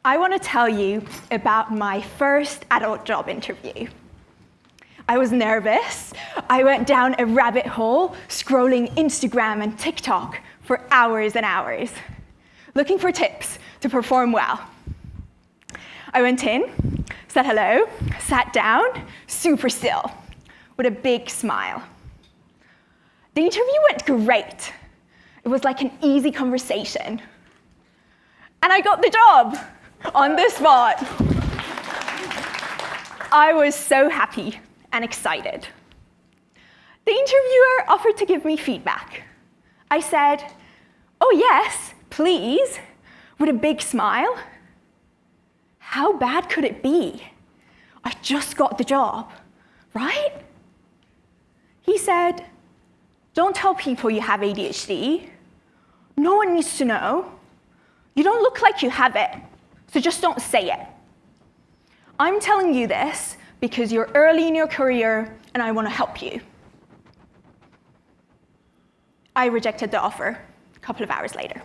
I want to tell you about my first adult job interview. I was nervous. I went down a rabbit hole, scrolling Instagram and TikTok for hours and hours, looking for tips to perform well. I went in, said hello, sat down, super still, with a big smile. The interview went great. It was like an easy conversation. And I got the job on the spot. I was so happy and excited. The interviewer offered to give me feedback. I said, "Oh yes, please," with a big smile. How bad could it be? I just got the job, right? He said, "Don't tell people you have ADHD. No one needs to know. You don't look like you have it, so just don't say it. I'm telling you this because you're early in your career and I want to help you." I rejected the offer a couple of hours later.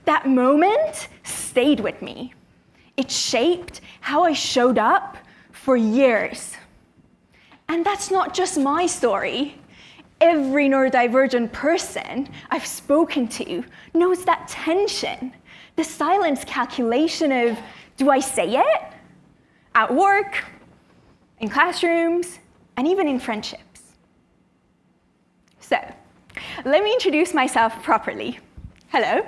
That moment stayed with me. It shaped how I showed up for years. And that's not just my story. Every neurodivergent person I've spoken to knows that tension, the silence calculation of, do I say it? At work, in classrooms, and even in friendships. So, let me introduce myself properly. Hello,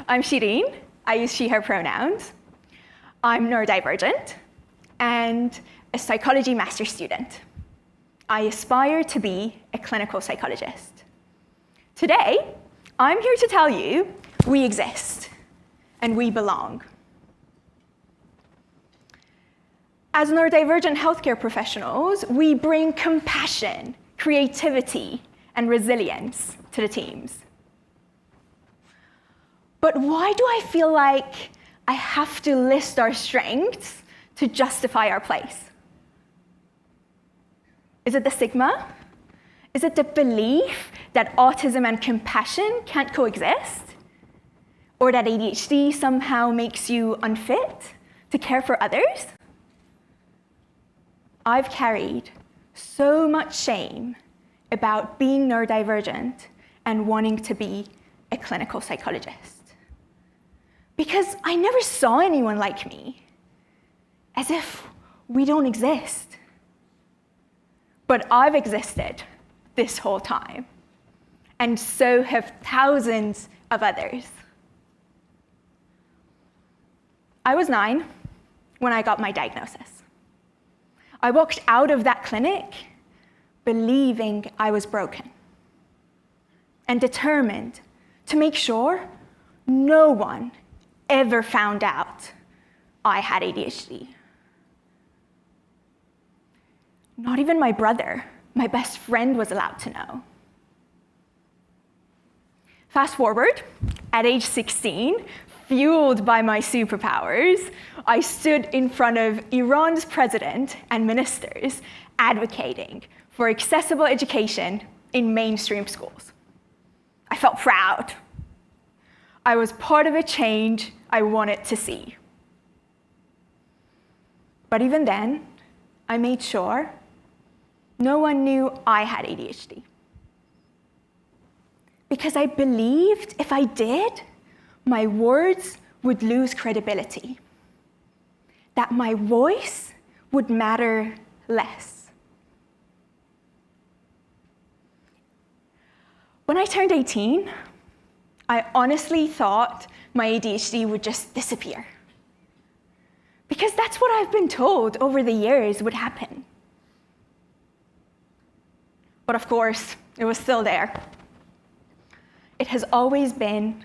I'm Shirin. I use she, her pronouns. I'm neurodivergent and a psychology master's student. I aspire to be a clinical psychologist. Today, I'm here to tell you we exist and we belong. As neurodivergent healthcare professionals, we bring compassion, creativity, and resilience to the teams. But why do I feel like I have to list our strengths to justify our place? Is it the stigma? Is it the belief that autism and compassion can't coexist? Or that ADHD somehow makes you unfit to care for others? I've carried so much shame about being neurodivergent and wanting to be a clinical psychologist. Because I never saw anyone like me, as if we don't exist. But I've existed this whole time, and so have thousands of others. I was 9 when I got my diagnosis. I walked out of that clinic believing I was broken and determined to make sure no one ever found out I had ADHD. Not even my brother, my best friend, was allowed to know. Fast forward, at age 16, fueled by my superpowers, I stood in front of Iran's president and ministers advocating for accessible education in mainstream schools. I felt proud. I was part of a change I wanted to see. But even then, I made sure no one knew I had ADHD. Because I believed if I did, my words would lose credibility, that my voice would matter less. When I turned 18, I honestly thought my ADHD would just disappear. Because that's what I've been told over the years would happen. But of course, it was still there. It has always been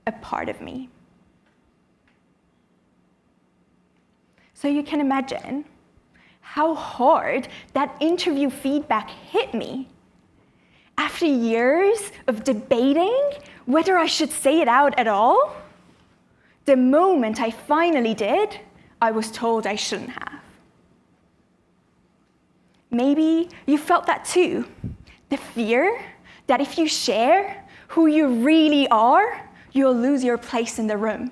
a part of me. So you can imagine how hard that interview feedback hit me. After years of debating whether I should say it out at all, the moment I finally did, I was told I shouldn't have. Maybe you felt that too. The fear, that if you share who you really are, you'll lose your place in the room.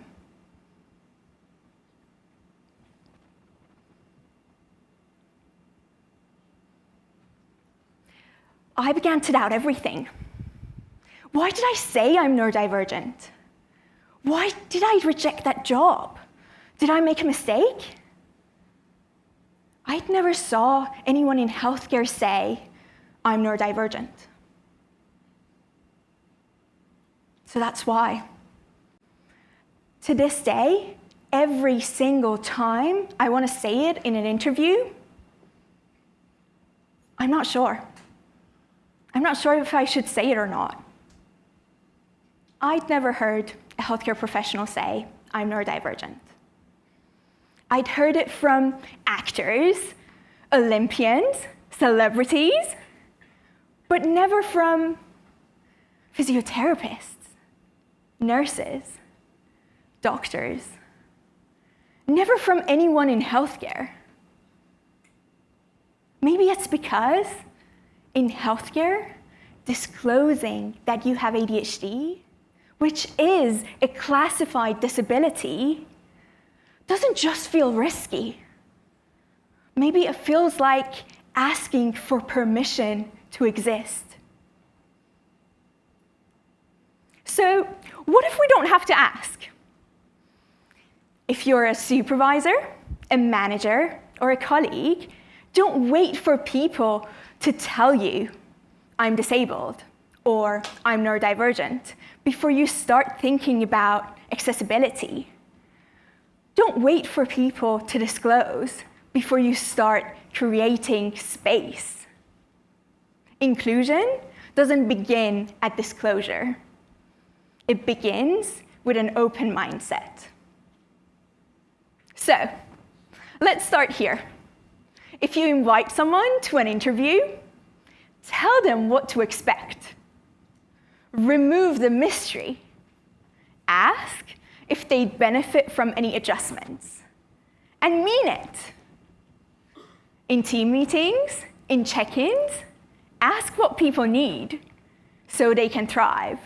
I began to doubt everything. Why did I say I'm neurodivergent? Why did I reject that job? Did I make a mistake? I never saw anyone in healthcare say, I'm neurodivergent. So that's why. To this day, every single time I want to say it in an interview, I'm not sure. I'm not sure if I should say it or not. I'd never heard a healthcare professional say, I'm neurodivergent. I'd heard it from actors, Olympians, celebrities, but never from physiotherapists, nurses, doctors, never from anyone in healthcare. Maybe it's because in healthcare, disclosing that you have ADHD, which is a classified disability, doesn't just feel risky. Maybe it feels like asking for permission to exist. So, what if we don't have to ask? If you're a supervisor, a manager, or a colleague, don't wait for people to tell you, I'm disabled, or I'm neurodivergent, before you start thinking about accessibility. Don't wait for people to disclose before you start creating space. Inclusion doesn't begin at disclosure. It begins with an open mindset. So, let's start here. If you invite someone to an interview, tell them what to expect. Remove the mystery. Ask if they'd benefit from any adjustments. And mean it. In team meetings, in check-ins, ask what people need so they can thrive.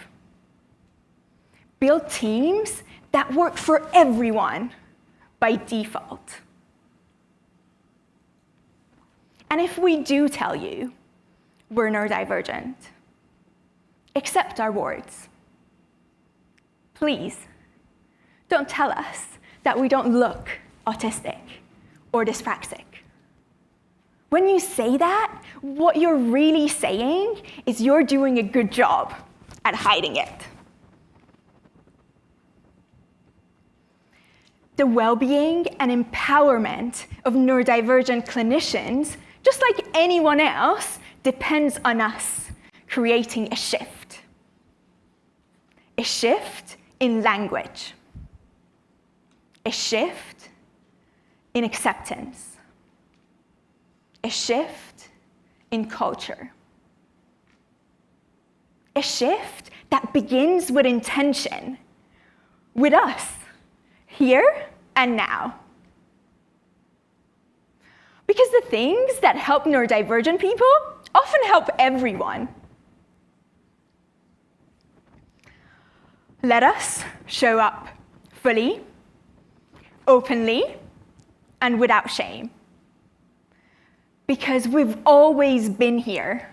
Build teams that work for everyone by default. And if we do tell you we're neurodivergent, accept our words. Please, don't tell us that we don't look autistic or dyspraxic. When you say that, what you're really saying is you're doing a good job at hiding it. The well-being and empowerment of neurodivergent clinicians, just like anyone else, depends on us creating a shift. A shift in language. A shift in acceptance. A shift in culture. A shift that begins with intention, with us, here and now. Because the things that help neurodivergent people often help everyone. Let us show up fully, openly, and without shame. Because we've always been here.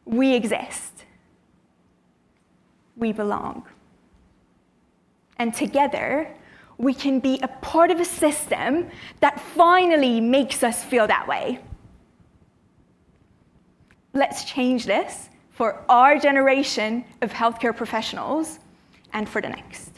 We exist. We belong. And together, we can be a part of a system that finally makes us feel that way. Let's change this for our generation of healthcare professionals and for the next.